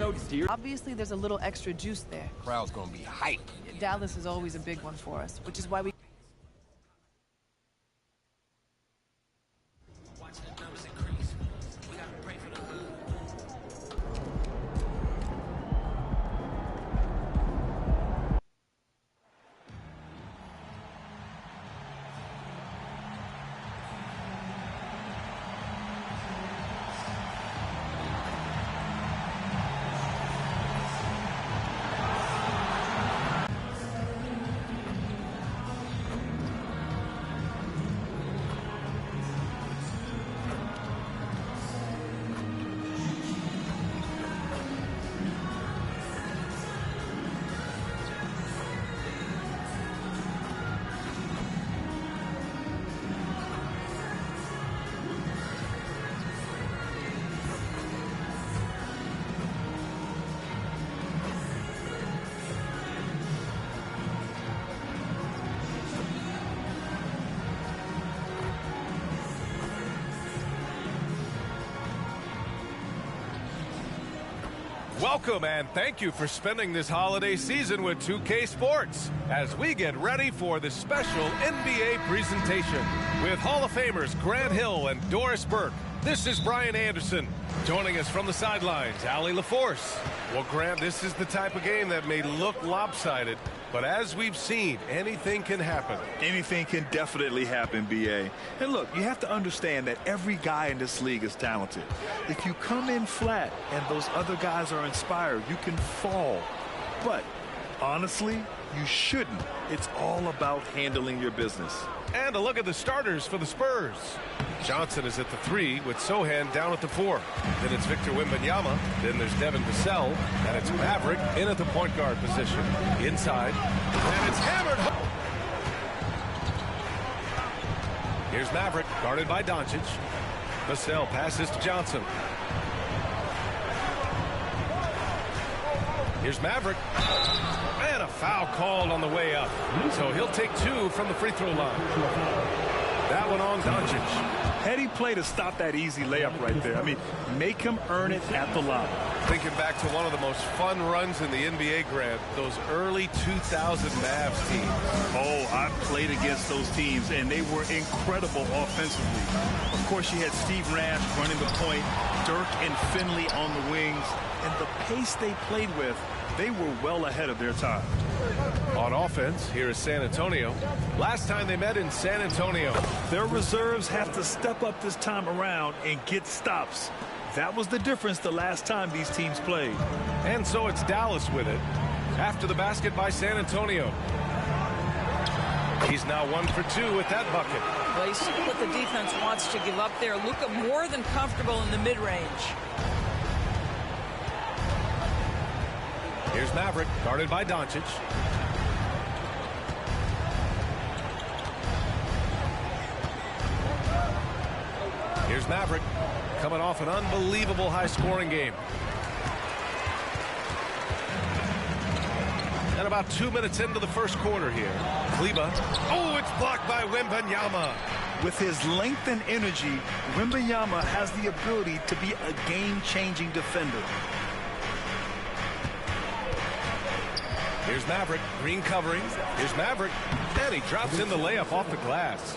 no steer. Obviously, there's a little extra juice there. Crowd's gonna be hype. Dallas is always a big one for us, which is why we... Welcome and thank you for spending this holiday season with 2K Sports as we get ready for the special NBA presentation with Hall of Famers Grant Hill and Doris Burke. This is Brian Anderson. Joining us from the sidelines, Allie LaForce. Well, Grant, this is the type of game that may look lopsided, but as we've seen, anything can happen. Anything can definitely happen, B.A. And look, you have to understand that every guy in this league is talented. If you come in flat and those other guys are inspired, you can fall. But honestly, you shouldn't. It's all about handling your business. And a look at the starters for the Spurs. Johnson is at the 3 with Sohan down at the 4. Then it's Victor Wembanyama. Then there's Devin Vassell. And it's Maverick in at the point guard position. Inside. And it's hammered home. Here's Maverick guarded by Doncic. Vassell passes to Johnson. Here's Maverick. And a foul called on the way up. So he'll take 2 from the free throw line. That one on Doncic. Heady play to stop that easy layup right there. I mean, make him earn it at the line. Thinking back to one of the most fun runs in the NBA, Grant, those early 2000 Mavs teams. Oh, I've played against those teams, and they were incredible offensively. Of course, you had Steve Nash running the point, Dirk and Finley on the wings, and the pace they played with, they were well ahead of their time. On offense, here is San Antonio. Last time they met in San Antonio. Their reserves have to step up this time around and get stops. That was the difference the last time these teams played. And so it's Dallas with it. After the basket by San Antonio. He's now 1 for 2 with that bucket. Well, you see what the defense wants to give up there. Luka more than comfortable in the mid-range. Here's Maverick, guarded by Doncic. Here's Maverick, coming off an unbelievable high-scoring game. And about 2 minutes into the first quarter here. Kleba. Oh, it's blocked by Wembanyama. With his length and energy, Wembanyama has the ability to be a game-changing defender. Here's Maverick, green covering. Here's Maverick, and he drops in the layup off the glass.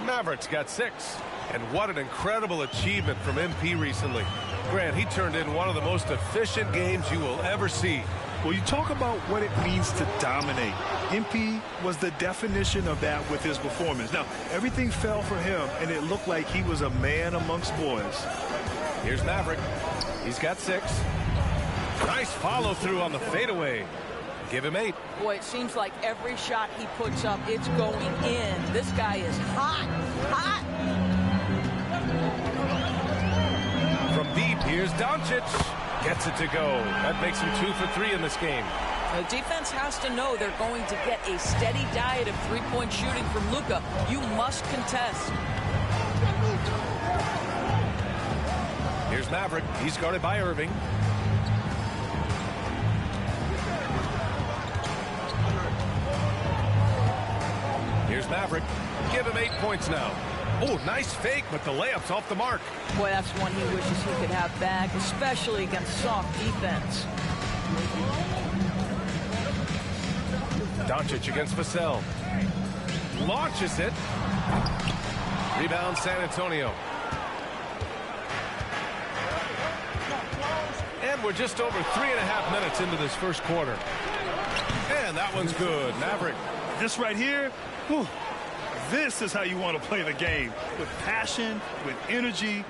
Maverick's got 6. And what an incredible achievement from MP recently. Grant, he turned in one of the most efficient games you will ever see. Well, you talk about what it means to dominate. MP was the definition of that with his performance. Now, everything fell for him, and it looked like he was a man amongst boys. Here's Maverick. He's got 6. Nice follow-through on the fadeaway. Give him 8. Boy, it seems like every shot he puts up, it's going in. This guy is hot, hot. From deep, here's Doncic. Gets it to go. That makes him 2 for 3 in this game. The defense has to know they're going to get a steady diet of three-point shooting from Luka. You must contest. Here's Maverick. He's guarded by Irving. Here's Maverick. Give him 8 points now. Oh, nice fake, but the layup's off the mark. Boy, that's one he wishes he could have back, especially against soft defense. Doncic against Vassell. Launches it. Rebound San Antonio. And we're just over 3.5 minutes into this first quarter. And that one's good. Maverick. This right here, whew, this is how you want to play the game. With passion, with energy.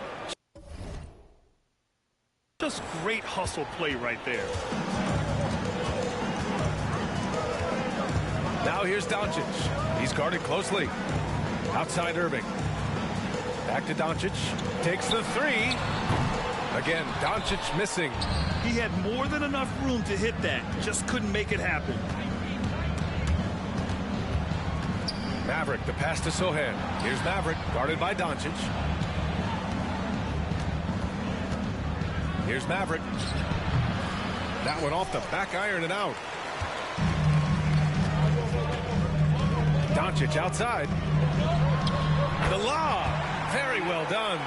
Just great hustle play right there. Now here's Doncic. He's guarded closely. Outside Irving. Back to Doncic. Takes the three. Again, Doncic missing. He had more than enough room to hit that. Just couldn't make it happen. Maverick, the pass to Sohan. Here's Maverick, guarded by Doncic. Here's Maverick. That one off the back iron and out. Doncic outside. The lob. Very well done.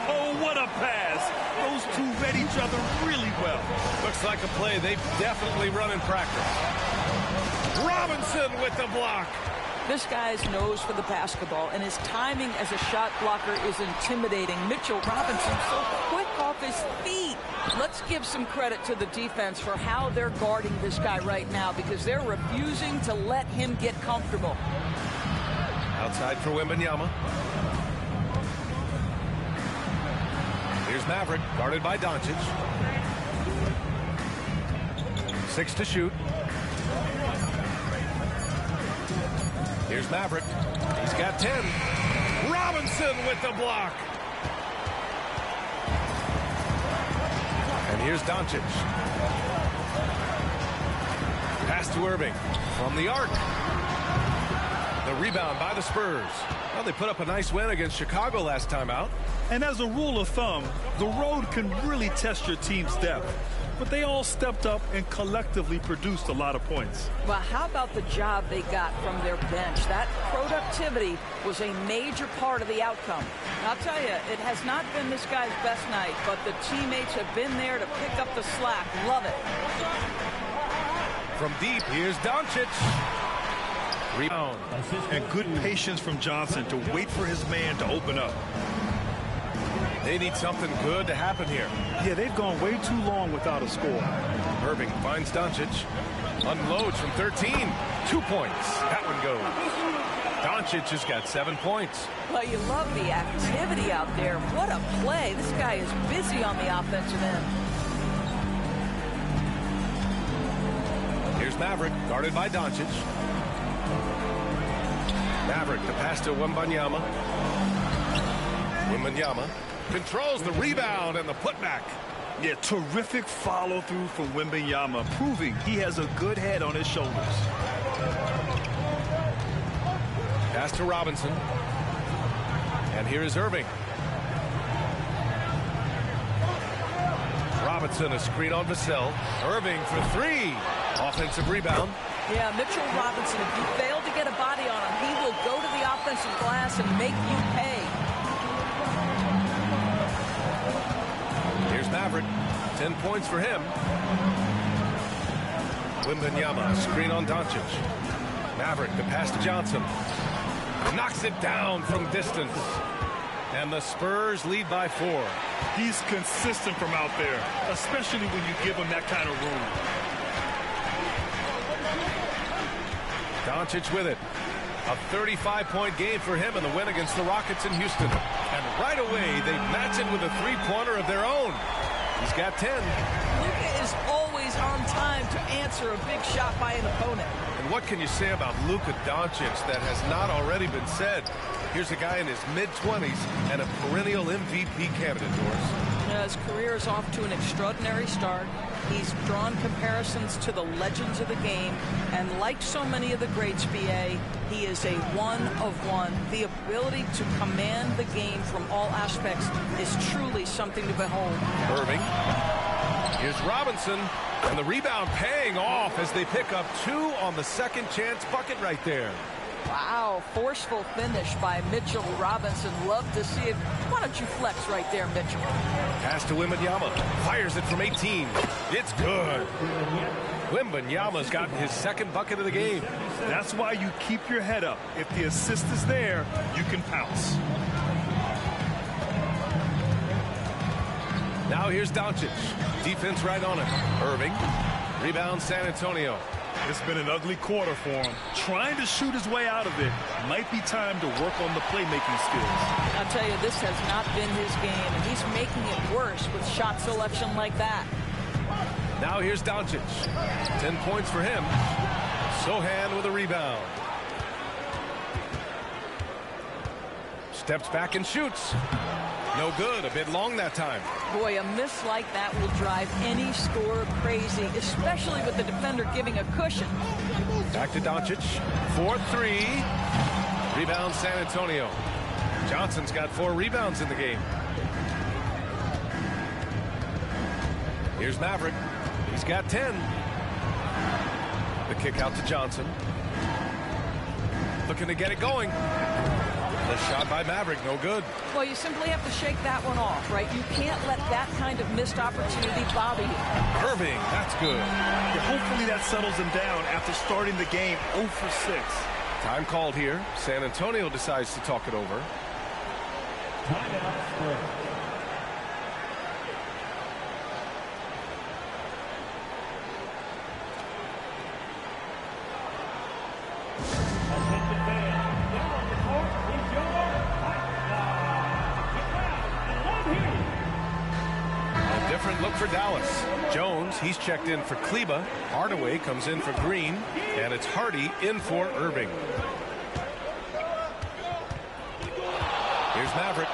Oh, what a pass. Those two read each other really well. Looks like a play they've definitely run in practice. Robinson with the block. This guy's nose for the basketball, and his timing as a shot blocker is intimidating. Mitchell Robinson so quick off his feet. Let's give some credit to the defense for how they're guarding this guy right now, because they're refusing to let him get comfortable. Outside for Wembanyama. Here's Maverick, guarded by Doncic. 6 to shoot. Here's Maverick. He's got 10. Robinson with the block. And here's Doncic. Pass to Irving from the arc. The rebound by the Spurs. Well, they put up a nice win against Chicago last time out. And as a rule of thumb, the road can really test your team's depth. But they all stepped up and collectively produced a lot of points. Well, how about the job they got from their bench? That productivity was a major part of the outcome. I'll tell you, it has not been this guy's best night, but the teammates have been there to pick up the slack. Love it. From deep, here's Doncic. Rebound. And good patience from Johnson to wait for his man to open up. They need something good to happen here. Yeah, they've gone way too long without a score. Irving finds Doncic. Unloads from 13. 2 points. That one goes. Doncic has got 7 points. Well, you love the activity out there. What a play. This guy is busy on the offensive end. Here's Maverick, guarded by Doncic. Maverick, the pass to Wembanyama. Wembanyama controls the rebound and the putback. Yeah, terrific follow-through from Wembanyama, proving he has a good head on his shoulders. Pass to Robinson. And here is Irving. Robinson, a screen on Vassell. Irving for 3. Offensive rebound. Yeah, Mitchell Robinson, if you fail to get a body on him, he will go to the offensive glass and make you pay. Here's Maverick. 10 points for him. Wembanyama, screen on Doncic. Maverick, the pass to Johnson. Knocks it down from distance. And the Spurs lead by 4. He's consistent from out there, especially when you give him that kind of room. Doncic with it. A 35-point game for him in the win against the Rockets in Houston. And right away, they match it with a three-pointer of their own. He's got 10. Luka is always on time to answer a big shot by an opponent. And what can you say about Luka Doncic that has not already been said? Here's a guy in his mid-20s and a perennial MVP candidate, Doris. His career is off to an extraordinary start. He's drawn comparisons to the legends of the game, and like so many of the greats, BA, he is a one-of-one. The ability to command the game from all aspects is truly something to behold. Irving. Here's Robinson, and the rebound paying off as they pick up 2 on the second chance bucket right there. Wow, forceful finish by Mitchell Robinson. Love to see it. Why don't you flex right there, Mitchell? Pass to Wembanyama. Fires it from 18. It's good. Wembanyama's gotten his second bucket of the game. That's why you keep your head up. If the assist is there, you can pounce. Now here's Doncic. Defense right on him. Irving. Rebound San Antonio. It's been an ugly quarter for him. Trying to shoot his way out of it. Might be time to work on the playmaking skills. I'll tell you, this has not been his game, and he's making it worse with shot selection like that. Now here's Doncic. 10 points for him. Sohan with a rebound. Steps back and shoots. No good. A bit long that time. Boy, a miss like that will drive any scorer crazy, especially with the defender giving a cushion. Back to Doncic. 4-3. Rebound San Antonio. Johnson's got 4 rebounds in the game. Here's Maverick. He's got 10. The kick out to Johnson. Looking to get it going. The shot by Maverick, no good. Well, you simply have to shake that one off, right? You can't let that kind of missed opportunity bother you. Irving, that's good. Yeah, hopefully that settles him down after starting the game 0 for 6. Time called here. San Antonio decides to talk it over. Different look for Dallas. Jones, he's checked in for Kleba. Hardaway comes in for Green. And it's Hardy in for Irving. Here's Maverick.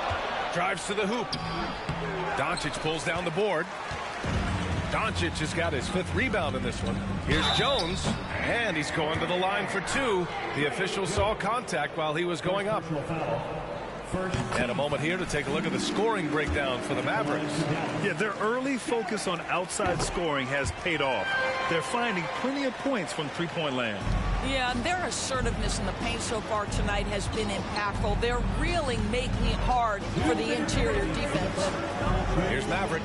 Drives to the hoop. Doncic pulls down the board. Doncic has got his 5th rebound in this one. Here's Jones. And he's going to the line for 2. The official saw contact while he was going up. And a moment here to take a look at the scoring breakdown for the Mavericks. Yeah, their early focus on outside scoring has paid off. They're finding plenty of points from three-point land. Yeah, and their assertiveness in the paint so far tonight has been impactful. They're really making it hard for the interior defense. Here's Maverick.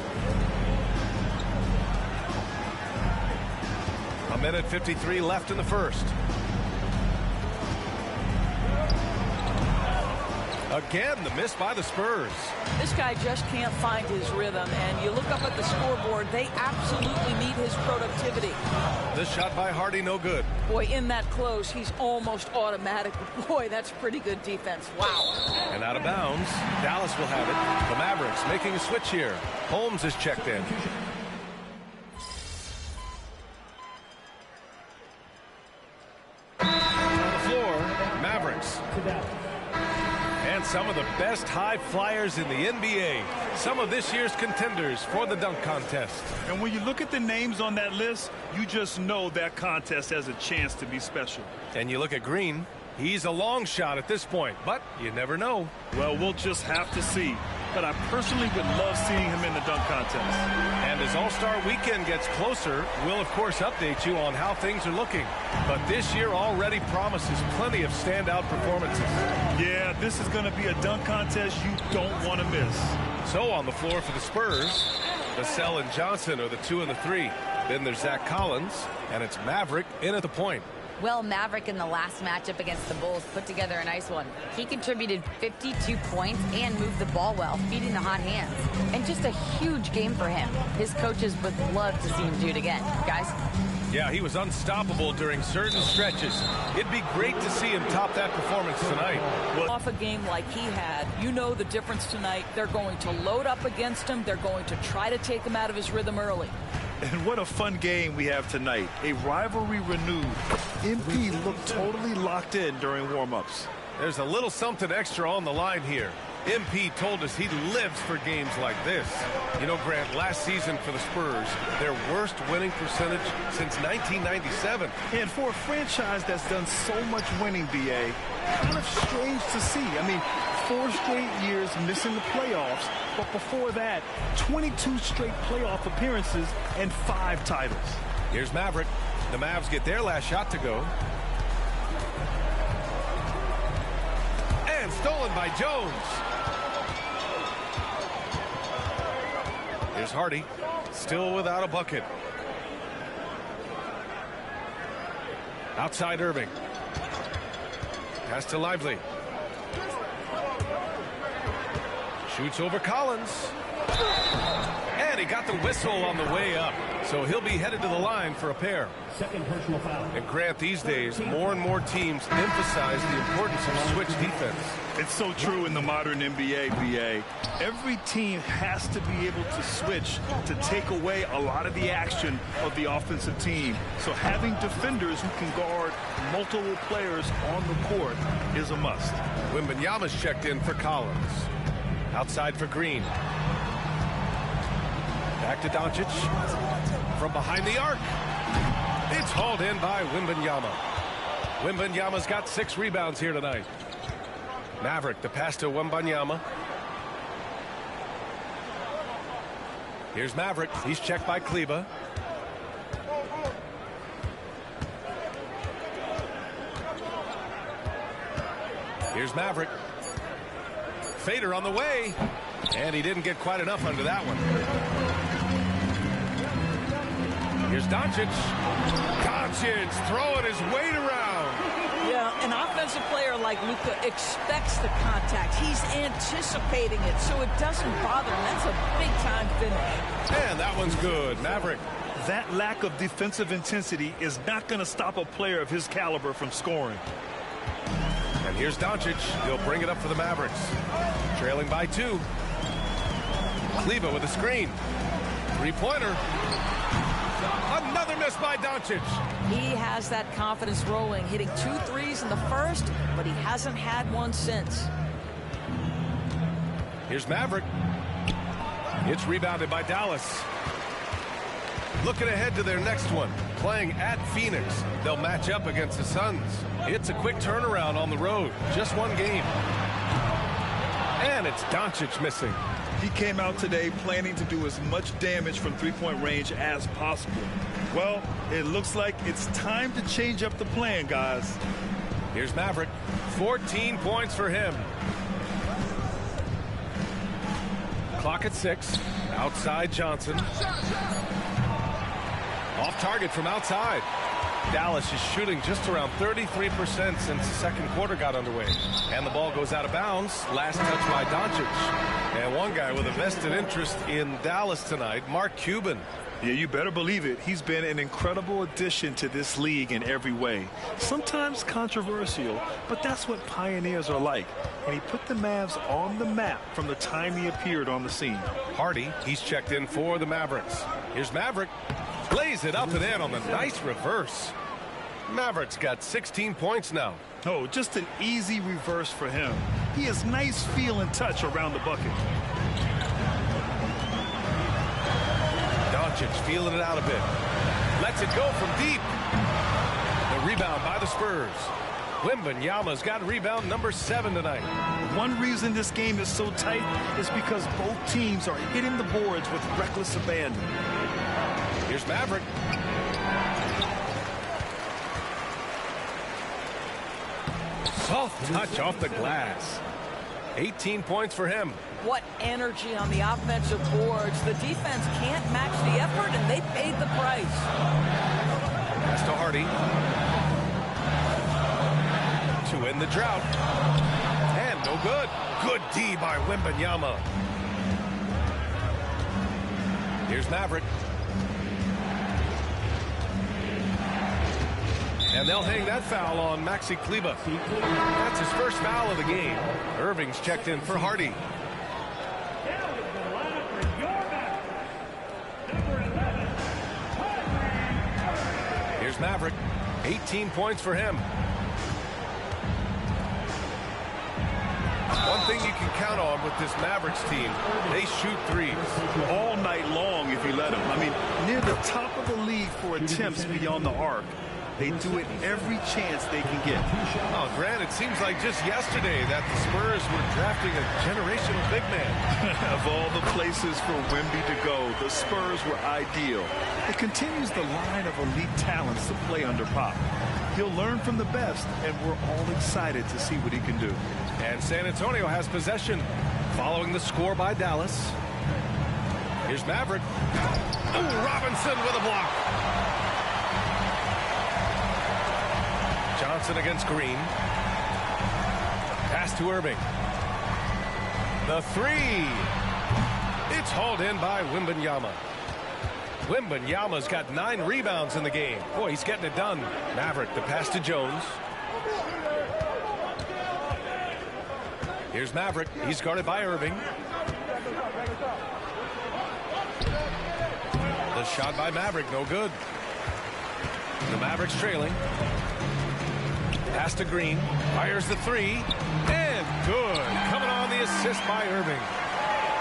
1:53 left in the first. Again, the miss by the Spurs. This guy just can't find his rhythm, and you look up at the scoreboard, they absolutely need his productivity. This shot by Hardy, no good. Boy, in that close, he's almost automatic. Boy, that's pretty good defense. Wow. And out of bounds. Dallas will have it. The Mavericks making a switch here. Holmes is checked in. On the floor, Mavericks. And some of the best high flyers in the NBA. Some of this year's contenders for the dunk contest. And when you look at the names on that list, you just know that contest has a chance to be special. And you look at Green, he's a long shot at this point, but you never know. Well, we'll just have to see. But I personally would love seeing him in the dunk contest. And as All-Star Weekend gets closer, we'll of course update you on how things are looking. But this year already promises plenty of standout performances. Yeah, this is going to be a dunk contest you don't want to miss. So on the floor for the Spurs, Vassell and Johnson are the 2 and the 3. Then there's Zach Collins, and it's Maverick in at the point. Well, Maverick in the last matchup against the Bulls put together a nice one. He contributed 52 points and moved the ball well, feeding the hot hands. And just a huge game for him. His coaches would love to see him do it again. Guys? Yeah, he was unstoppable during certain stretches. It'd be great to see him top that performance tonight. Off a game like he had, you know the difference tonight. They're going to load up against him. They're going to try to take him out of his rhythm early. And what a fun game we have tonight. A rivalry renewed. MP looked totally locked in during warm-ups. There's a little something extra on the line here. MP told us he lives for games like this. You know, Grant, last season for the Spurs, their worst winning percentage since 1997. And for a franchise that's done so much winning, BA, kind of strange to see. I mean, 4 straight years missing the playoffs, but before that, 22 straight playoff appearances and 5 titles. Here's Maverick. The Mavs get their last shot to go. stolen by Jones. Here's Hardy, still without a bucket. Outside Irving. Pass to Lively. Shoots over Collins. And he got the whistle on the way up. So he'll be headed to the line for a pair. Second personal foul. And Grant, these days, more and more teams emphasize the importance of switch defense. It's so true in the modern NBA, BA. Every team has to be able to switch to take away a lot of the action of the offensive team. So having defenders who can guard multiple players on the court is a must. Wembanyama's checked in for Collins. Outside for Green. Back to Doncic. From behind the arc. It's hauled in by Wembanyama. Wembanyama's got 6 rebounds here tonight. Maverick, the pass to Wembanyama. Here's Maverick. He's checked by Kleba. Here's Maverick. Fader on the way. And he didn't get quite enough under that one. Here's Doncic. Doncic throwing his weight around. Yeah, an offensive player like Luka expects the contact. He's anticipating it, so it doesn't bother him. That's a big-time finish. And that one's good. Maverick. That lack of defensive intensity is not going to stop a player of his caliber from scoring. And here's Doncic. He'll bring it up for the Mavericks. Trailing by 2. Kleba with a screen. 3-pointer. Another miss by Doncic. He has that confidence rolling, hitting 2 threes in the first, but he hasn't had one since. Here's Maverick. It's rebounded by Dallas. Looking ahead to their next one, playing at Phoenix. They'll match up against the Suns. It's a quick turnaround on the road. Just one game. And it's Doncic missing. He came out today planning to do as much damage from three-point range as possible. Well, it looks like it's time to change up the plan, guys. Here's Maverick. 14 points for him. Clock at 6. Outside Johnson. Off target from outside. Dallas is shooting just around 33% since the second quarter got underway. And the ball goes out of bounds. Last touch by Doncic. And one guy with a vested interest in Dallas tonight, Mark Cuban. Yeah, you better believe it. He's been an incredible addition to this league in every way. Sometimes controversial, but that's what pioneers are like. And he put the Mavs on the map from the time he appeared on the scene. Hardy, he's checked in for the Mavericks. Here's Maverick. Plays it up and in on the nice reverse. Maverick's got 16 points now. Oh, just an easy reverse for him. He has nice feel and touch around the bucket. Doncic feeling it out a bit. Lets it go from deep. The rebound by the Spurs. Wembanyama's got rebound number 7 tonight. One reason this game is so tight is because both teams are hitting the boards with reckless abandon. Here's Maverick. Soft touch off the glass. 18 points for him. What energy on the offensive boards. The defense can't match the effort, and they paid the price. Pass to Hardy. To end the drought. And no good. Good D by Wembanyama. Here's Maverick. And they'll hang that foul on Maxi Kleba. That's his first foul of the game. Irving's checked in for Hardy. Here's Maverick. 18 points for him. One thing you can count on with this Mavericks team, they shoot threes. All night long if you let them. I mean, near the top of the league for attempts beyond the arc. They do it every chance they can get. Oh, Grant, it seems like just yesterday that the Spurs were drafting a generational big man. Of all the places for Wemby to go, the Spurs were ideal. It continues the line of elite talents to play under Pop. He'll learn from the best, and we're all excited to see what he can do. And San Antonio has possession following the score by Dallas. Here's Maverick. Oh, Robinson with a block. Johnson against Green. Pass to Irving. The three. It's hauled in by Wembanyama. Wembanyama's got 9 rebounds in the game. Boy, he's getting it done. Maverick, the pass to Jones. Here's Maverick. He's guarded by Irving. The shot by Maverick, no good. The Mavericks trailing. Pass to Green. Fires the three. And good. Coming on the assist by Irving.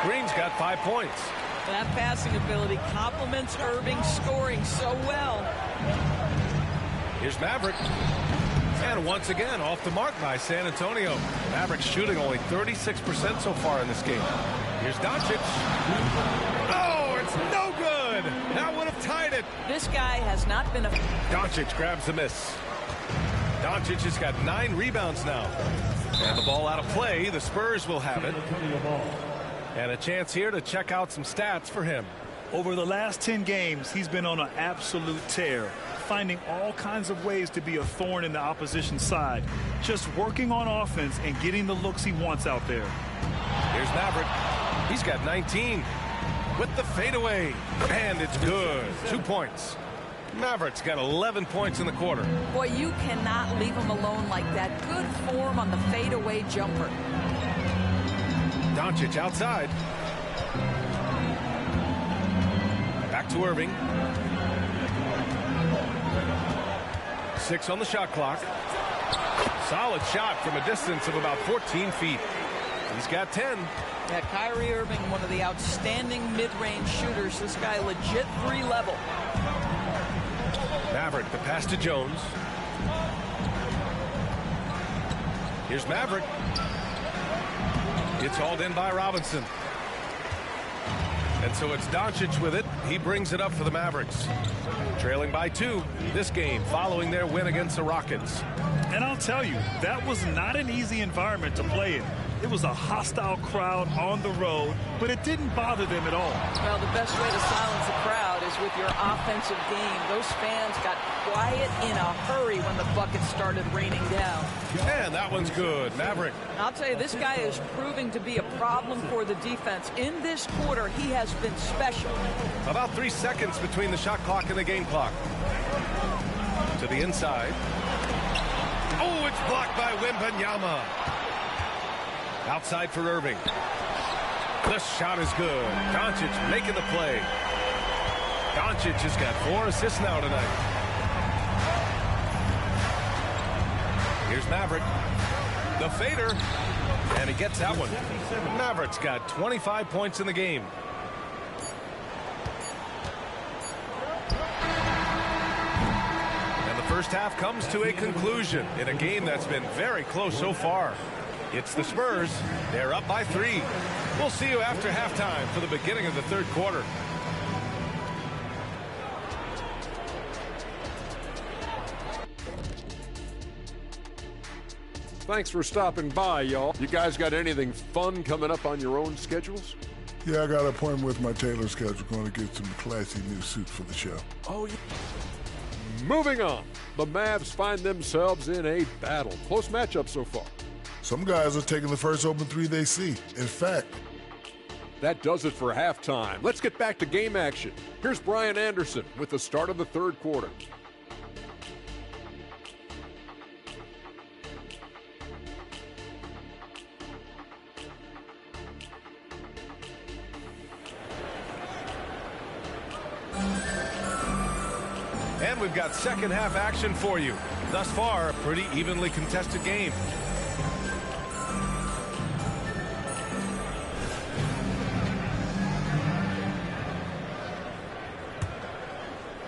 Green's got 5 points. That passing ability complements Irving's scoring so well. Here's Maverick. And once again, off the mark by San Antonio. Mavericks shooting only 36% so far in this game. Here's Doncic. Oh, it's no good. That would have tied it. This guy has not been a... Doncic grabs the miss. Doncic has got 9 rebounds now. And the ball out of play. The Spurs will have it. And a chance here to check out some stats for him. Over the last 10 games, he's been on an absolute tear, finding all kinds of ways to be a thorn in the opposition side, just working on offense and getting the looks he wants out there. Here's Maverick. He's got 19 with the fadeaway, and it's good. 2 points. Maverick's got 11 points in the quarter. Boy, you cannot leave him alone like that. Good form on the fadeaway jumper. Doncic outside. Back to Irving. 6 on the shot clock. Solid shot from a distance of about 14 feet. He's got 10. Yeah, Kyrie Irving, one of the outstanding mid-range shooters. This guy legit 3 level. Maverick, the pass to Jones. Here's Maverick. It's hauled in by Robinson. And so it's Doncic with it. He brings it up for the Mavericks. Trailing by 2 this game following their win against the Rockets. And I'll tell you, that was not an easy environment to play in. It was a hostile crowd on the road, but it didn't bother them at all. Well, the best way to silence a crowd is with your offensive game. Those fans got quiet in a hurry when the buckets started raining down. And that one's good. Maverick. I'll tell you, this guy is proving to be a problem for the defense. In this quarter, he has been special. About 3 seconds between the shot clock and the game clock. To the inside. Oh, it's blocked by Wembanyama. Outside for Irving. The shot is good. Doncic making the play. Doncic has got 4 assists now tonight. Here's Maverick. The fader. And he gets that one. Maverick's got 25 points in the game. And the first half comes to a conclusion in a game that's been very close so far. It's the Spurs. They're up by 3. We'll see you after halftime for the beginning of the third quarter. Thanks for stopping by, y'all. You guys got anything fun coming up on your own schedules? Yeah, I got an appointment with my tailor schedule. Going to get some classy new suits for the show. Oh, yeah. Moving on. The Mavs find themselves in a battle. Close matchup so far. Some guys are taking the first open 3 they see. In fact, that does it for halftime. Let's get back to game action. Here's Brian Anderson with the start of the third quarter. And we've got second half action for you. Thus far, a pretty evenly contested game.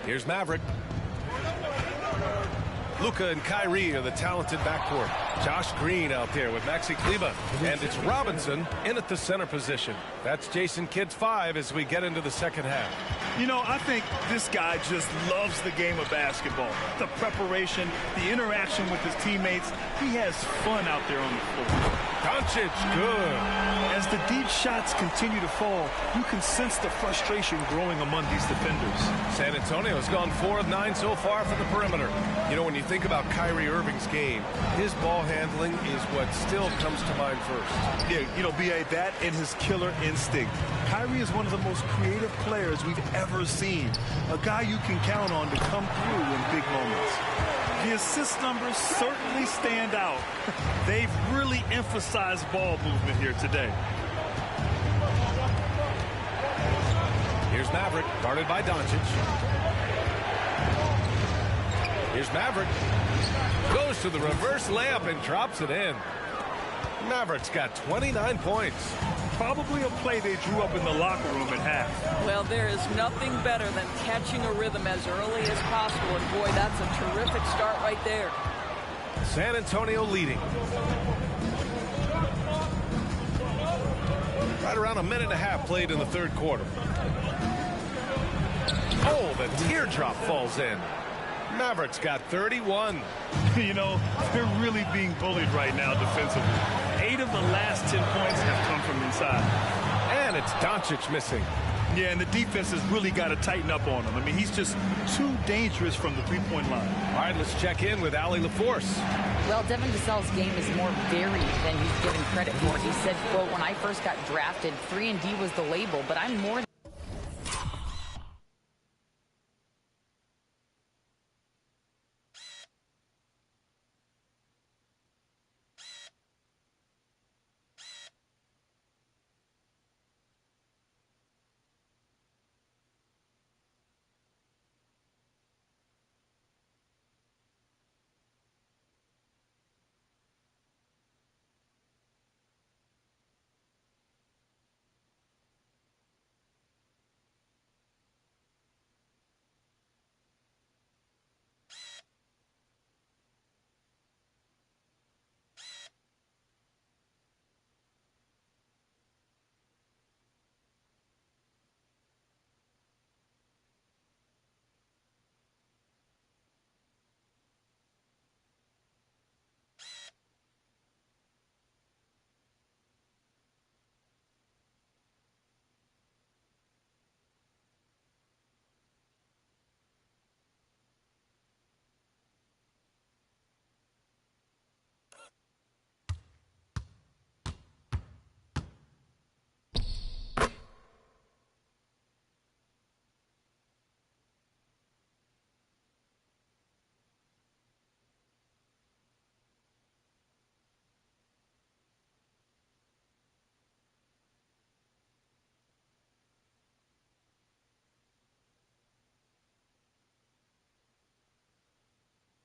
Here's Maverick. Luka and Kyrie are the talented backcourt. Josh Green out there with Maxi Kleba. And it's Robinson in at the center position. That's Jason Kidd's 5 as we get into the second half. You know, I think this guy just loves the game of basketball. The preparation, the interaction with his teammates. He has fun out there on the floor. Doncic, good. As the deep shots continue to fall, you can sense the frustration growing among these defenders. San Antonio's gone 4 of 9 so far from the perimeter. You know, when you think about Kyrie Irving's game, his ball handling is what still comes to mind first. Yeah, you know, B.A., that and his killer instinct. Kyrie is one of the most creative players we've ever seen. A guy you can count on to come through in big moments. The assist numbers certainly stand out. They've really emphasized ball movement here today. Here's Maverick, guarded by Doncic. Here's Maverick. Goes to the reverse layup and drops it in. Maverick's got 29 points. Probably a play they drew up in the locker room at half. Well, there is nothing better than catching a rhythm as early as possible. And, boy, that's a terrific start right there. San Antonio leading. Right around a minute and a half played in the third quarter. Oh, the teardrop falls in. Mavericks got 31. You know, they're really being bullied right now defensively. 8 of the last 10 points have come from inside. And it's Doncic missing. Yeah, and the defense has really got to tighten up on him. I mean, he's just too dangerous from the three-point line. All right, let's check in with Allie LaForce. Well, Devin Vassell's game is more varied than he's given credit for. He said, quote, "When I first got drafted, 3-and-D was the label, but I'm more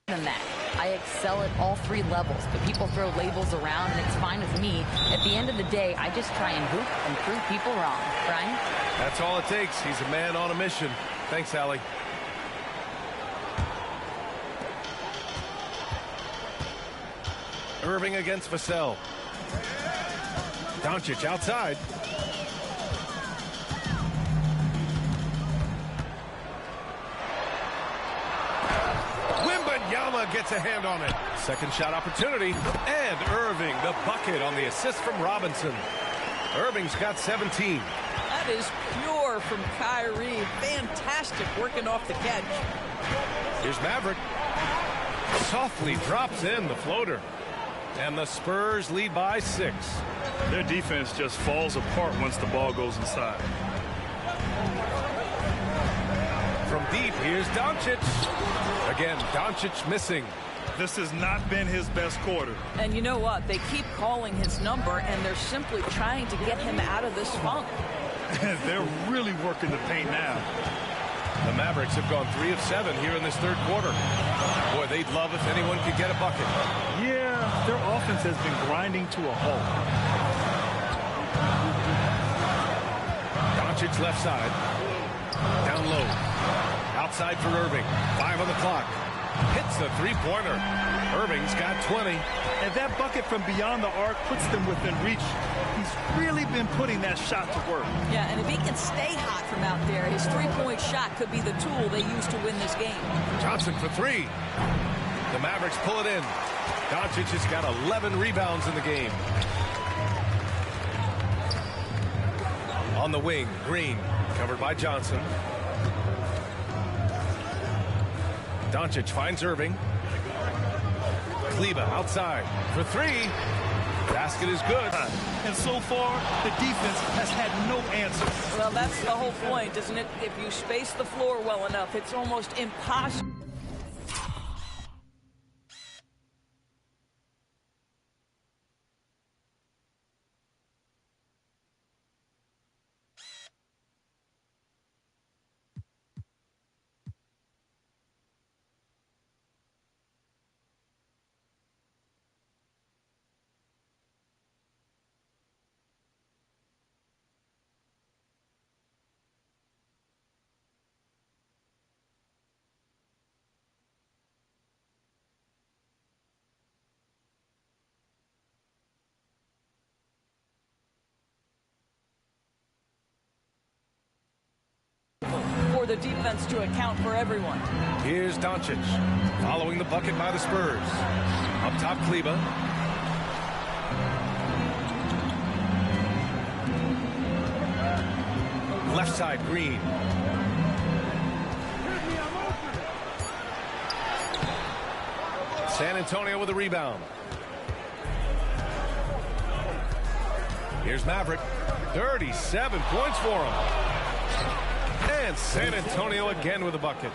than that. I excel at all 3 levels, but people throw labels around, and it's fine with me. At the end of the day, I just try and hoop and prove people wrong. Brian? That's all it takes. He's a man on a mission. Thanks, Allie. Irving against Vassell. Doncic outside. Wembanyama gets a hand on it. Second shot opportunity. And Irving, the bucket on the assist from Robinson. Irving's got 17. That is pure from Kyrie. Fantastic working off the catch. Here's Maverick. Softly drops in the floater. And the Spurs lead by 6. Their defense just falls apart once the ball goes inside. From deep, here's Doncic. Again, Doncic missing. This has not been his best quarter. And you know what? They keep calling his number, and they're simply trying to get him out of this funk. They're really working the paint now. The Mavericks have gone 3 of 7 here in this third quarter. Boy, they'd love if anyone could get a bucket. Yeah, their offense has been grinding to a halt. Doncic left side. Down low. Outside for Irving. 5 on the clock. Hits the three-pointer. Irving's got 20. And that bucket from beyond the arc puts them within reach. He's really been putting that shot to work. Yeah, and if he can stay hot from out there, his three-point shot could be the tool they use to win this game. Johnson for three. The Mavericks pull it in. Doncic has got 11 rebounds in the game. On the wing, Green, covered by Johnson. Doncic finds Irving. Kleber outside for three. Basket is good. And so far, the defense has had no answer. Well, that's the whole point, isn't it? If you space the floor well enough, it's almost impossible. For the defense to account for everyone. Here's Doncic, following the bucket by the Spurs. Up top, Kleber. Left side, Green. San Antonio with a rebound. Here's Maverick. 37 points for him. And San Antonio again with a bucket.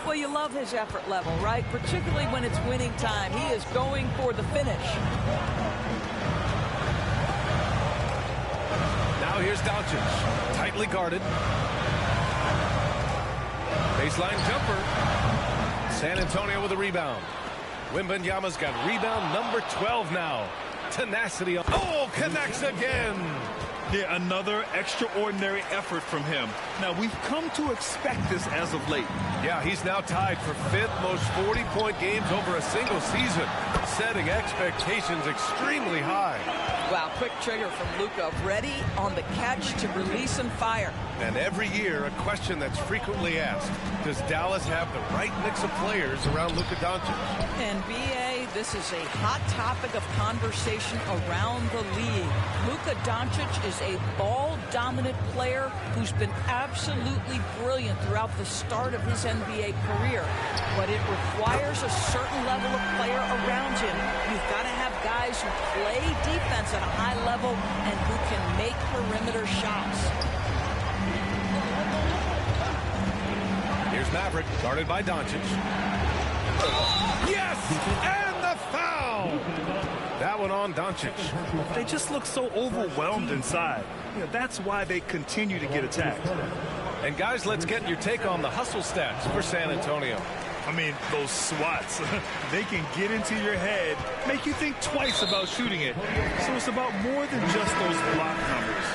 Well, you love his effort level, right? Particularly when it's winning time. He is going for the finish. Now here's Doncic, tightly guarded. Baseline jumper. San Antonio with a rebound. Wembanyama's got rebound number 12 now. Tenacity. Oh, connects again. Yeah, another extraordinary effort from him. Now, we've come to expect this as of late. Yeah, he's now tied for 5th most 40-point games over a single season, setting expectations extremely high. Wow, quick trigger from Luka, ready on the catch to release and fire. And every year, a question that's frequently asked, does Dallas have the right mix of players around Luka Doncic? And BA, this is a hot topic of conversation around the league. Luka Doncic is a ball-dominant player who's been absolutely brilliant throughout the start of his NBA career. But it requires a certain level of player around him. You've got to have guys who play defense at a high level and who can make perimeter shots. Here's Maverick, guarded by Doncic. Yes! And the foul! That one on Doncic. They just look so overwhelmed inside. You know, that's why they continue to get attacked. And guys, let's get your take on the hustle stats for San Antonio. I mean, those swats, they can get into your head, make you think twice about shooting it. So it's about more than just those block numbers.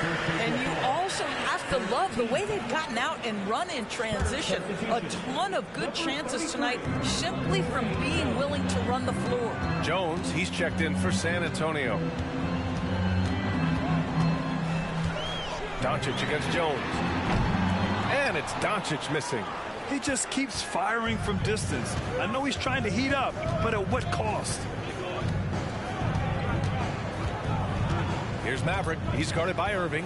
And you also have to love the way they've gotten out and run in transition. A ton of good chances tonight simply from being willing to run the floor. Jones, he's checked in for San Antonio. Doncic against Jones. And it's Doncic missing. He just keeps firing from distance. I know he's trying to heat up, but at what cost? Here's Maverick. He's guarded by Irving.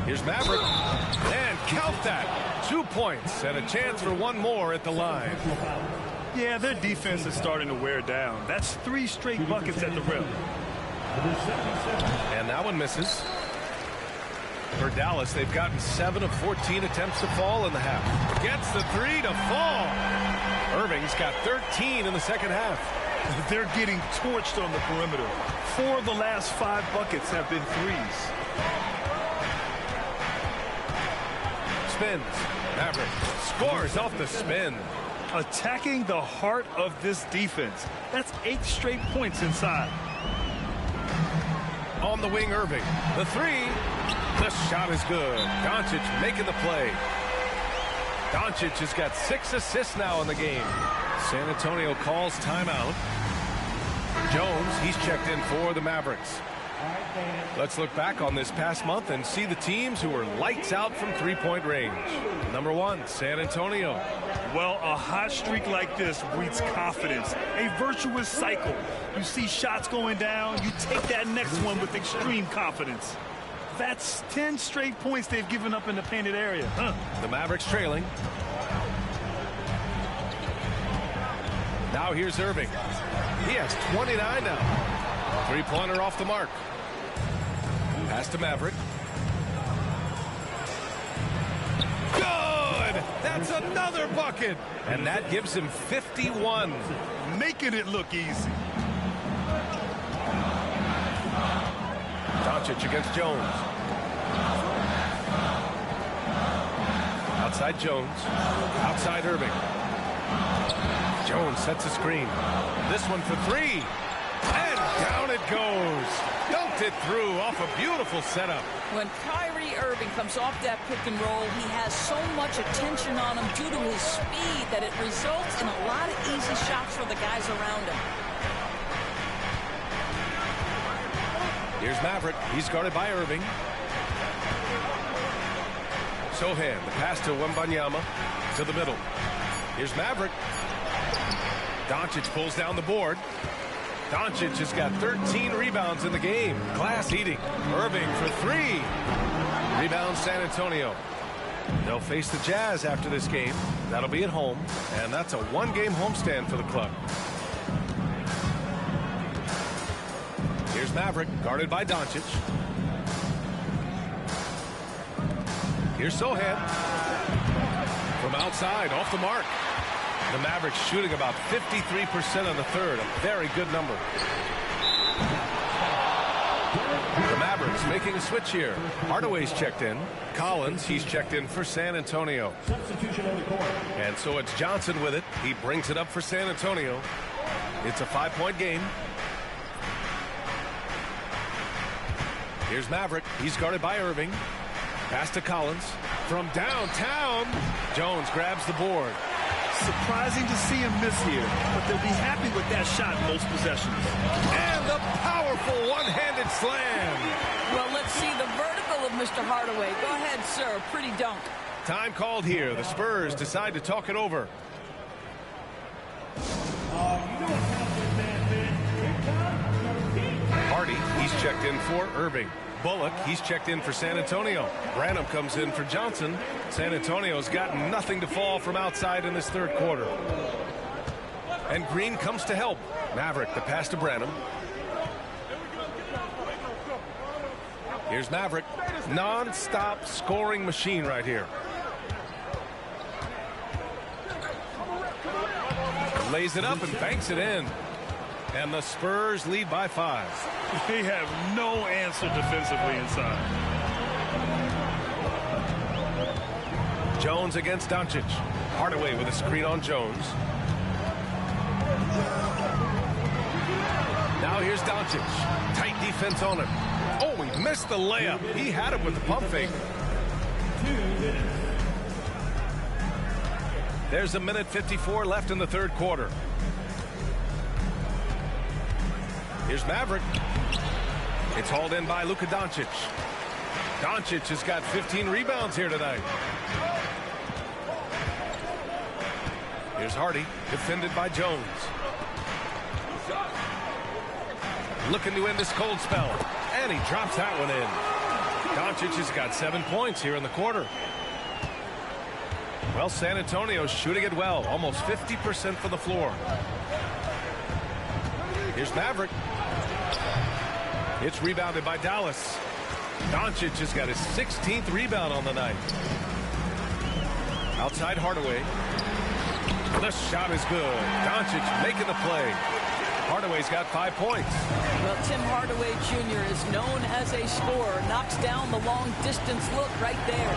Here's Maverick. And count that. 2 points and a chance for one more at the line. Yeah, their defense is starting to wear down. That's 3 straight buckets at the rim. And that one misses. For Dallas, they've gotten 7 of 14 attempts to fall in the half. Gets the 3 to fall. Irving's got 13 in the second half. They're getting torched on the perimeter. 4 of the last 5 buckets have been threes. Spins. Maverick scores off the spin. Attacking the heart of this defense. That's 8 straight points inside. On the wing, Irving. The 3. The shot is good. Doncic making the play. Doncic has got 6 assists now in the game. San Antonio calls timeout. Jones, he's checked in for the Mavericks. Let's look back on this past month and see the teams who were lights out from three-point range. Number 1, San Antonio. Well, a hot streak like this breeds confidence, a virtuous cycle. You see shots going down, you take that next one with extreme confidence. That's 10 straight points they've given up in the painted area. The Mavericks trailing. Now here's Irving. He has 29 now. Three-pointer off the mark. Pass to Maverick. Good! That's another bucket! And that gives him 51. Making it look easy. Doncic against Jones. Outside Jones. Outside Irving. Jones sets a screen. This one for 3. And down it goes. Dunked it through off a beautiful setup. When Kyrie Irving comes off that pick and roll, he has so much attention on him due to his speed that it results in a lot of easy shots for the guys around him. Here's Maverick. He's guarded by Irving. Sohan, the pass to Wembanyama to the middle. Here's Maverick. Doncic pulls down the board. Doncic has got 13 rebounds in the game. Glass heating. Irving for 3. Rebound San Antonio. They'll face the Jazz after this game. That'll be at home. And that's a one-game homestand for the club. Here's Maverick, guarded by Doncic. Here's Sohan. From outside, off the mark. The Mavericks shooting about 53% on the third. A very good number. The Mavericks making a switch here. Hardaway's checked in. Collins, he's checked in for San Antonio. And so it's Johnson with it. He brings it up for San Antonio. It's a 5-point game. Here's Maverick. He's guarded by Irving. Pass to Collins. From downtown, Jones grabs the board. Surprising to see him miss here, but they'll be happy with that shot most possessions. And the powerful one-handed slam. Well, let's see the vertical of Mr. Hardaway. Go ahead, sir. Pretty dunk. Time called here. The Spurs decide to talk it over. Hardy, he's checked in for Irving. Bullock, he's checked in for San Antonio. Branham comes in for Johnson. San Antonio's got nothing to fall from outside in this third quarter. And Green comes to help. Maverick, the pass to Branham. Here's Maverick. Non-stop scoring machine right here. Lays it up and banks it in. And the Spurs lead by 5. They have no answer defensively inside. Jones against Doncic. Hardaway with a screen on Jones. Now here's Doncic. Tight defense on him. Oh, he missed the layup. He had it with the pump fake. There's a minute 54 left in the third quarter. Here's Maverick. It's hauled in by Luka Doncic. Doncic has got 15 rebounds here tonight. Here's Hardy, defended by Jones. Looking to end this cold spell. And he drops that one in. Doncic has got 7 points here in the quarter. Well, San Antonio's shooting it well. Almost 50% from the floor. Here's Maverick. It's rebounded by Dallas. Doncic has got his 16th rebound on the night. Outside Hardaway. The shot is good. Doncic making the play. Hardaway's got 5 points. Well, Tim Hardaway Jr. is known as a scorer. Knocks down the long distance look right there.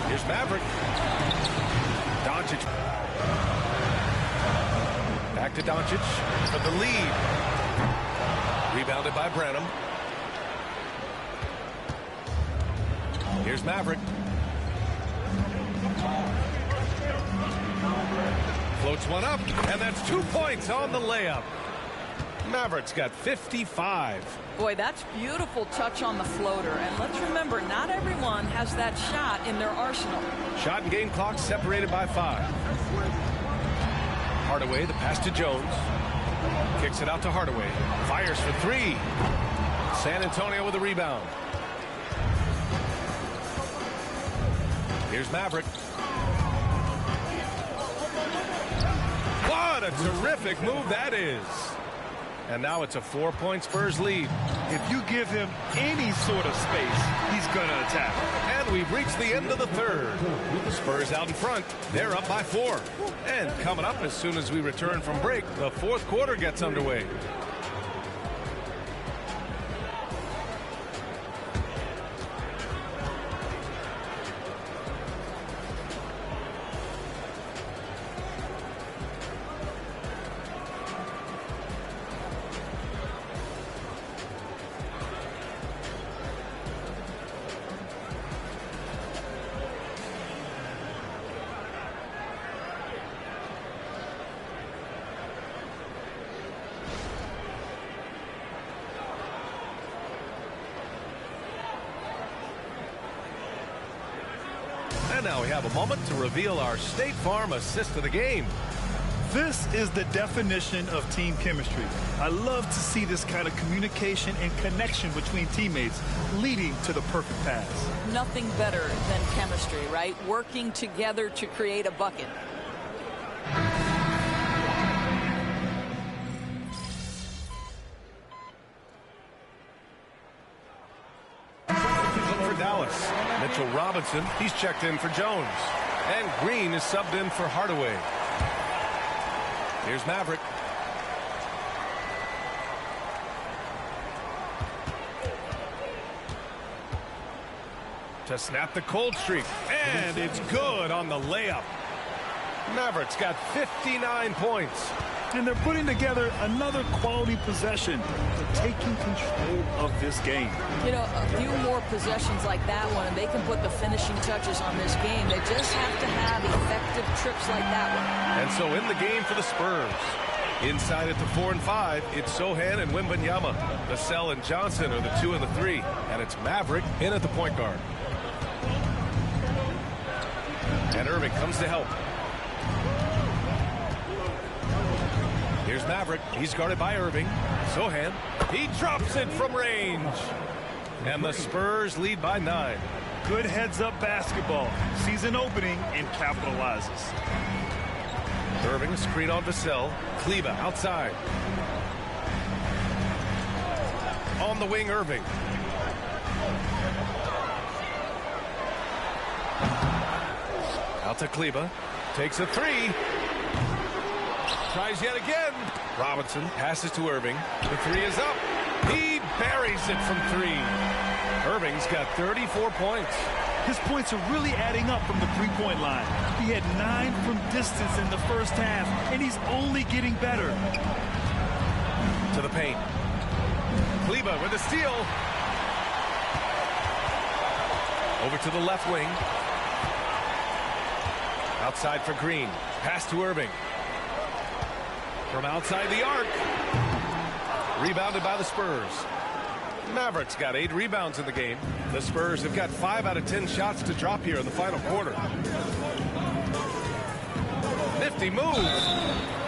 Here's Maverick. Doncic. Back to Doncic for the lead. Rebounded by Branham. Here's Maverick. Floats one up, and that's 2 points on the layup. Maverick's got 55. Boy, that's beautiful touch on the floater. And let's remember, not everyone has that shot in their arsenal. Shot and game clock separated by 5. Hardaway, the pass to Jones. Kicks it out to Hardaway. Fires for 3. San Antonio with a rebound. Here's Maverick. What a terrific move that is. And now it's a 4-point Spurs lead. If you give him any sort of space, he's going to attack. And we've reached the end of the third. The Spurs out in front. They're up by 4. And coming up as soon as we return from break, the fourth quarter gets underway. And now we have a moment to reveal our State Farm assist of the game. This is the definition of team chemistry. I love to see this kind of communication and connection between teammates leading to the perfect pass. Nothing better than chemistry, right? Working together to create a bucket. Dallas. Mitchell Robinson, he's checked in for Jones. And Green is subbed in for Hardaway. Here's Maverick. To snap the cold streak. And it's good on the layup. Maverick's got 59 points. And they're putting together another quality possession. They're taking control of this game. You know, a few more possessions like that one, and they can put the finishing touches on this game. They just have to have effective trips like that one. And so in the game for the Spurs. Inside at the 4 and 5, it's Sohan and Wembanyama. Vassell and Johnson are the 2 and the 3. And it's Maverick in at the point guard. And Irving comes to help. Here's Maverick. He's guarded by Irving. Sohan. He drops it from range. And the Spurs lead by 9. Good heads-up basketball. Season opening and capitalizes. Irving, a screen on Vassell. Kleba outside. On the wing, Irving. Out to Kleba. Takes a 3. Tries yet again. Robinson passes to Irving. The 3 is up. He buries it from 3. Irving's got 34 points. His points are really adding up from the three-point line. He had 9 from distance in the first half, and he's only getting better. To the paint. Kleba with a steal. Over to the left wing. Outside for Green. Pass to Irving. From outside the arc. Rebounded by the Spurs. Mavericks got 8 rebounds in the game. The Spurs have got 5 out of 10 shots to drop here in the final quarter. Nifty move.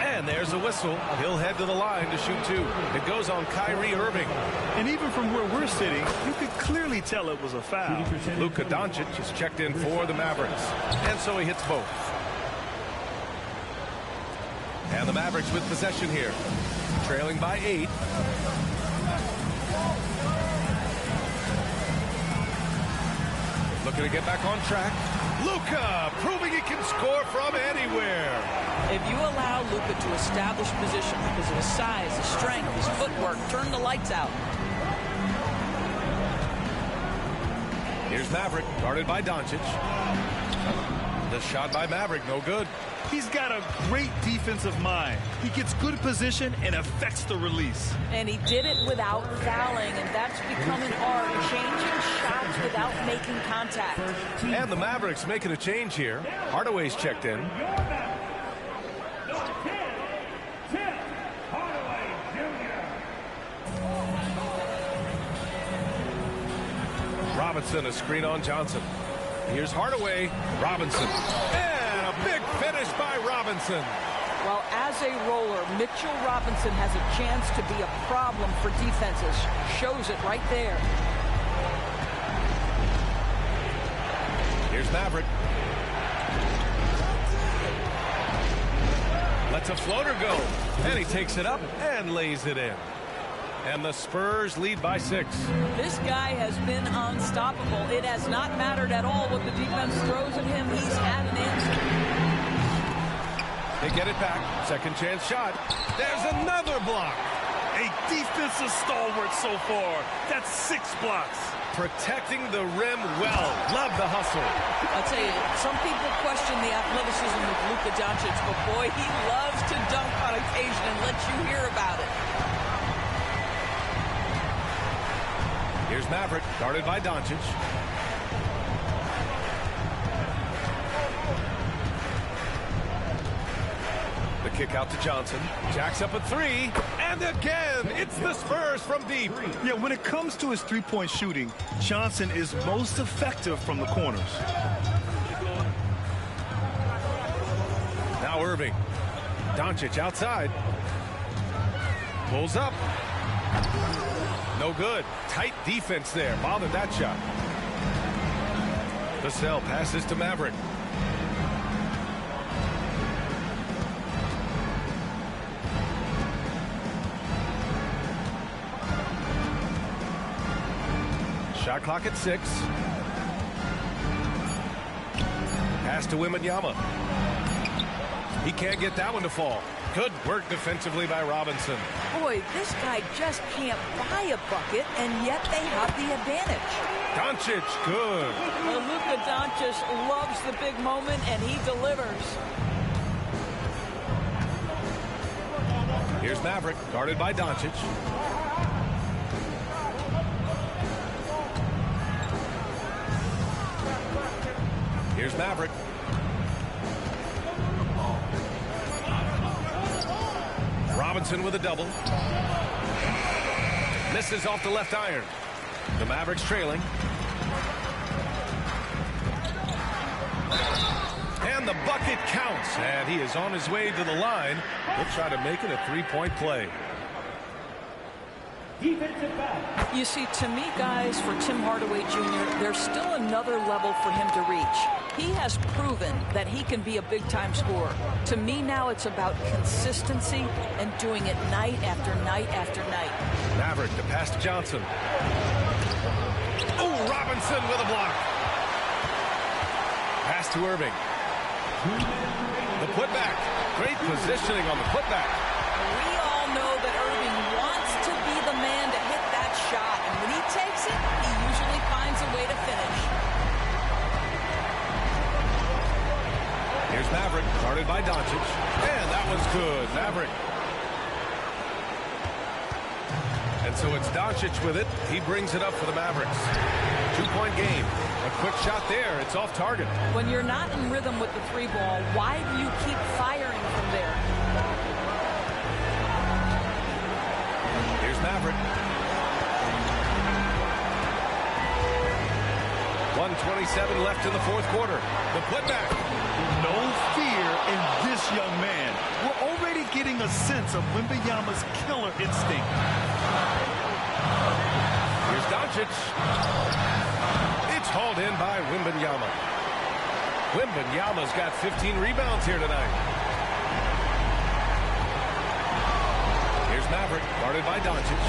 And there's a whistle. He'll head to the line to shoot 2. It goes on Kyrie Irving. And even from where we're sitting, you could clearly tell it was a foul. Luka Doncic is checked in for the Mavericks. And so he hits both. And the Mavericks with possession here. Trailing by 8. Looking to get back on track. Luka proving he can score from anywhere. If you allow Luka to establish position because of his size, his strength, his footwork, turn the lights out. Here's Maverick, guarded by Doncic. The shot by Maverick, no good. He's got a great defensive mind. He gets good position and affects the release. And he did it without fouling, and that's become an art, changing shots without making contact. And the Mavericks making a change here. Hardaway's checked in. Robinson, a screen on Johnson. Here's Hardaway. Robinson. And a big finish by Robinson. Well, as a roller, Mitchell Robinson has a chance to be a problem for defenses. Shows it right there. Here's Maverick. Lets a floater go. And he takes it up and lays it in. And the Spurs lead by 6. This guy has been unstoppable. It has not mattered at all what the defense throws at him. He's had an answer. They get it back. Second chance shot. There's another block. A defensive stalwart so far. That's 6 blocks. Protecting the rim well. Love the hustle. I'll tell you, some people question the athleticism of Luka Doncic, but boy, he loves to dunk on occasion and let you hear about it. Here's Maverick, guarded by Doncic. The kick out to Johnson. Jacks up a 3. And again, it's the Spurs from deep. Yeah, when it comes to his three-point shooting, Johnson is most effective from the corners. Now Irving. Doncic outside. Pulls up. No good. Tight defense there. Bothered that shot. Vassell passes to Maverick. Shot clock at 6. Pass to Wembanyama. He can't get that one to fall. Good work defensively by Robinson. Boy, this guy just can't buy a bucket, and yet they have the advantage. Doncic, good. Well, Luka Doncic loves the big moment, and he delivers. Here's Maverick, guarded by Doncic. Here's Maverick. Robinson with a double. Misses off the left iron. The Mavericks trailing. And the bucket counts. And he is on his way to the line. He'll try to make it a 3-point play. You see, to me, guys, for Tim Hardaway Jr., there's still another level for him to reach. He has proven that he can be a big-time scorer. To me now, it's about consistency and doing it night after night after night. Maverick, the pass to Johnson. Oh, Robinson with a block. Pass to Irving. The putback. Great positioning on the putback. We all know that Irving wants to be the man to hit that shot. And when he takes it, he usually finds a way to finish. Here's Maverick, guarded by Doncic. And that was good. Maverick. And so it's Doncic with it. He brings it up for the Mavericks. 2-point game. A quick shot there. It's off target. When you're not in rhythm with the 3-ball, why do you keep firing from there? Here's Maverick. 1:27 left in the fourth quarter. The putback. No fear in this young man. We're already getting a sense of Wembanyama's killer instinct. Here's Doncic. It's hauled in by Wembanyama. Wembanyama's got 15 rebounds here tonight. Here's Maverick, guarded by Doncic.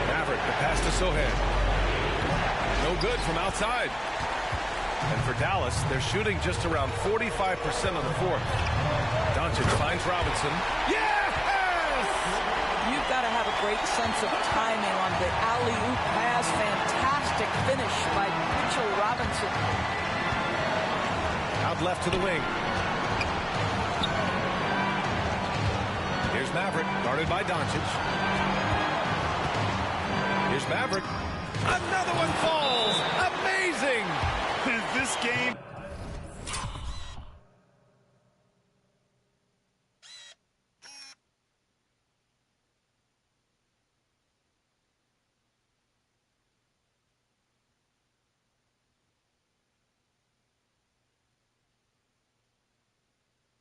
Maverick, the pass to Sohan. No good from outside. And for Dallas, they're shooting just around 45% on the fourth. Doncic finds Robinson. Yes! You've got to have a great sense of timing on the alley-oop pass. Fantastic finish by Mitchell Robinson. Out left to the wing. Here's Maverick, guarded by Doncic. Here's Maverick. Another one falls. Amazing. This game.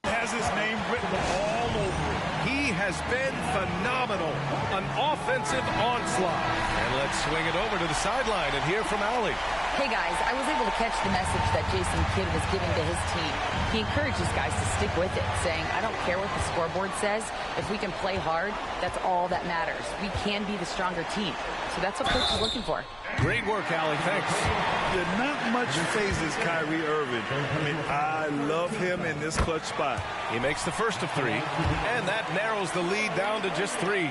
Has his name written all over it. He has been phenomenal. An offensive onslaught. And let's swing it over to the sideline and hear from Allie. Hey guys, I was able to catch the message that Jason Kidd was giving to his team. He encourages guys to stick with it, saying, I don't care what the scoreboard says. If we can play hard, that's all that matters. We can be the stronger team. So that's what coach is looking for. Great work, Allie. Thanks. Not much phases Kyrie Irving. I mean, I love him in this clutch spot. He makes the first of three, and that narrows the lead down to just 3.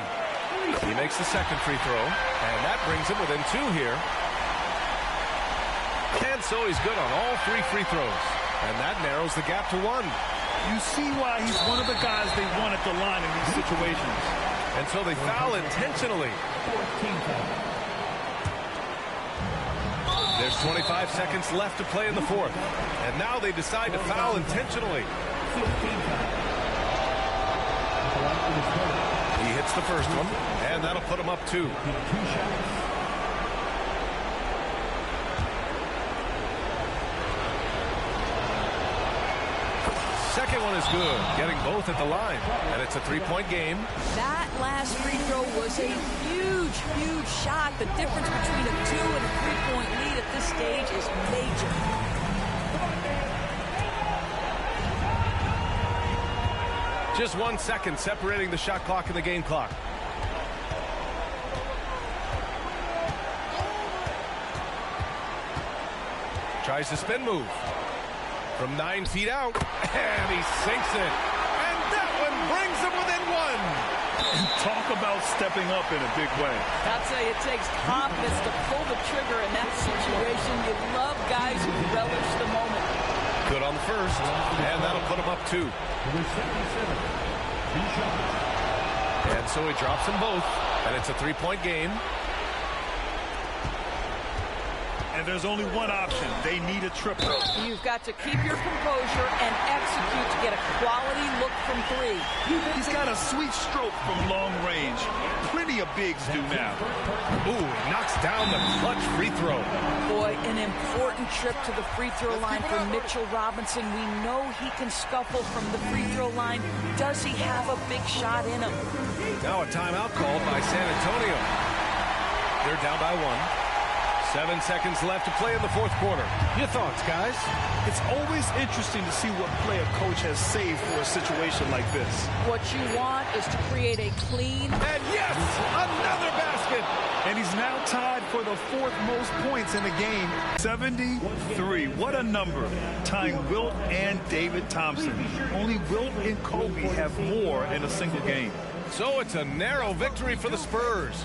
He makes the second free throw, and that brings him within 2 here. And so he's good on all 3 free throws. And that narrows the gap to 1. You see why he's one of the guys they want at the line in these situations. And so they foul intentionally. There's 25 seconds left to play in the fourth. And now they decide to foul intentionally. He hits the first one, and that'll put him up 2. Second one is good, getting both at the line, and it's a 3-point game. That last free throw was a huge, huge shot. The difference between a 2 and a 3-point lead at this stage is major. Just 1 second separating the shot clock and the game clock. Tries the spin move. From 9 feet out, and he sinks it. And that one brings him within 1. Talk about stepping up in a big way. I'll tell you, it takes confidence to pull the trigger in that situation. You love guys who relish the moment. Good on the first, and that'll put him up 2. And so he drops them both, and it's a 3-point game. And there's only one option. They need a triple. You've got to keep your composure and execute to get a quality look from 3. He's got a sweet stroke from long range. Plenty of bigs do now. Ooh, knocks down the clutch free throw. Boy, an important trip to the free throw line for Mitchell Robinson. We know he can scuffle from the free throw line. Does he have a big shot in him? Now a timeout called by San Antonio. They're down by 1. 7 seconds left to play in the fourth quarter. Your thoughts, guys? It's always interesting to see what play a coach has saved for a situation like this. What you want is to create a clean. And yes, another basket. And he's now tied for the 4th most points in the game. 73. What a number. Tying Wilt and David Thompson. Only Wilt and Kobe have more in a single game. So it's a narrow victory for the Spurs.